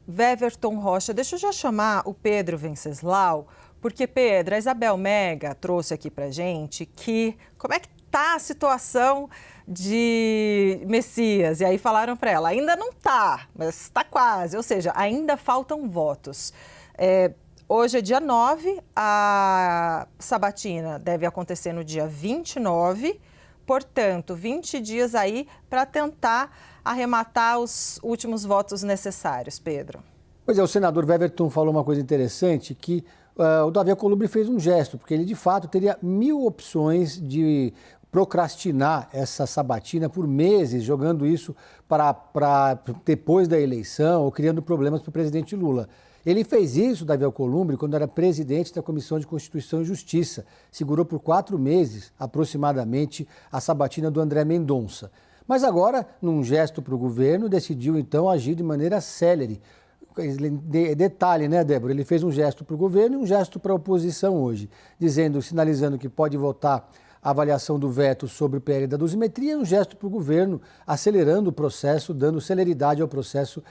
Weverton Rocha, deixa eu já chamar o Pedro Venceslau, porque, Pedro, a Isabel Mega trouxe aqui pra gente como é que tá a situação de Messias. E aí falaram para ela, ainda não tá, mas está quase, ou seja, ainda faltam votos. Hoje é dia 9, a sabatina deve acontecer no dia 29, portanto, 20 dias aí para tentar arrematar os últimos votos necessários, Pedro. Pois é, o senador Weverton falou uma coisa interessante, que o Davi Alcolumbre fez um gesto, porque ele de fato teria 1000 opções de procrastinar essa sabatina por meses, jogando isso para depois da eleição ou criando problemas para o presidente Lula. Ele fez isso, Davi Alcolumbre, quando era presidente da Comissão de Constituição e Justiça. Segurou por 4 meses, aproximadamente, a sabatina do André Mendonça. Mas agora, num gesto para o governo, decidiu então agir de maneira célere. Detalhe, né, Débora? Ele fez um gesto para o governo e um gesto para a oposição hoje, sinalizando que pode votar a avaliação do veto sobre o PL da dosimetria, e um gesto para o governo, acelerando o processo, dando celeridade ao processo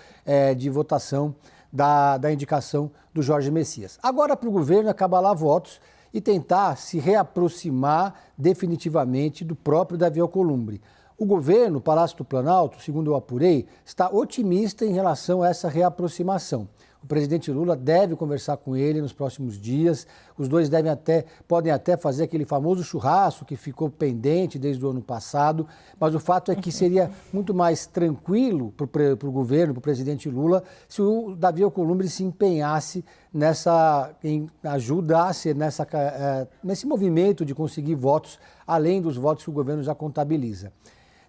de votação da indicação do Jorge Messias. Agora, para o governo, acabalar votos e tentar se reaproximar definitivamente do próprio Davi Alcolumbre. O governo, o Palácio do Planalto, segundo eu apurei, está otimista em relação a essa reaproximação. O presidente Lula deve conversar com ele nos próximos dias. Os dois podem até fazer aquele famoso churrasco que ficou pendente desde o ano passado. Mas o fato é que seria muito mais tranquilo para o governo, para o presidente Lula, se o Davi Alcolumbre se empenhasse ajudasse nesse movimento de conseguir votos, além dos votos que o governo já contabiliza.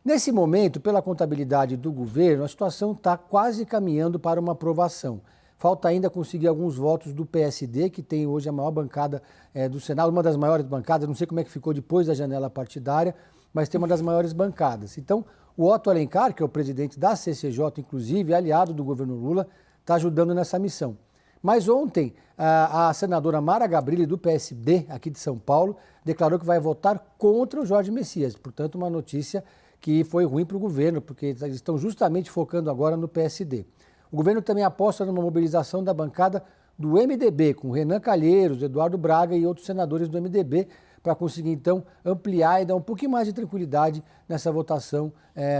Nesse momento, pela contabilidade do governo, a situação está quase caminhando para uma aprovação. Falta ainda conseguir alguns votos do PSD, que tem hoje a maior bancada do Senado, uma das maiores bancadas, não sei como é que ficou depois da janela partidária, mas tem uma das maiores bancadas. Então, o Otto Alencar, que é o presidente da CCJ, inclusive, aliado do governo Lula, está ajudando nessa missão. Mas ontem, a senadora Mara Gabrilli, do PSD, aqui de São Paulo, declarou que vai votar contra o Jorge Messias. Portanto, uma notícia que foi ruim para o governo, porque eles estão justamente focando agora no PSD. O governo também aposta numa mobilização da bancada do MDB, com Renan Calheiros, Eduardo Braga e outros senadores do MDB, para conseguir, então, ampliar e dar um pouquinho mais de tranquilidade nessa votação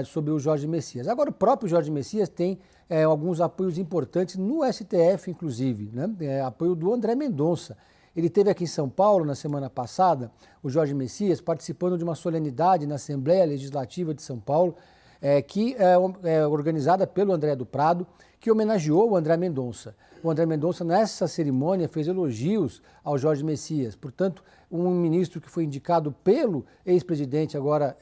sobre o Jorge Messias. Agora, o próprio Jorge Messias tem alguns apoios importantes no STF, inclusive, né? Apoio do André Mendonça. Ele esteve aqui em São Paulo na semana passada, o Jorge Messias, participando de uma solenidade na Assembleia Legislativa de São Paulo, que é organizada pelo André do Prado, que homenageou o André Mendonça. O André Mendonça, nessa cerimônia, fez elogios ao Jorge Messias. Portanto, um ministro que foi indicado pelo ex-presidente, agora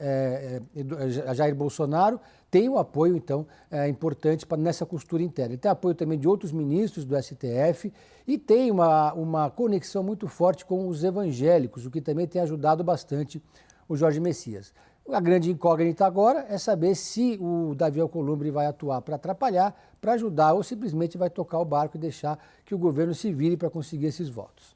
Jair Bolsonaro, tem o apoio, então, importante nessa costura interna. Ele tem apoio também de outros ministros do STF e tem uma conexão muito forte com os evangélicos, o que também tem ajudado bastante o Jorge Messias. A grande incógnita agora é saber se o Davi Alcolumbre vai atuar para atrapalhar, para ajudar ou simplesmente vai tocar o barco e deixar que o governo se vire para conseguir esses votos.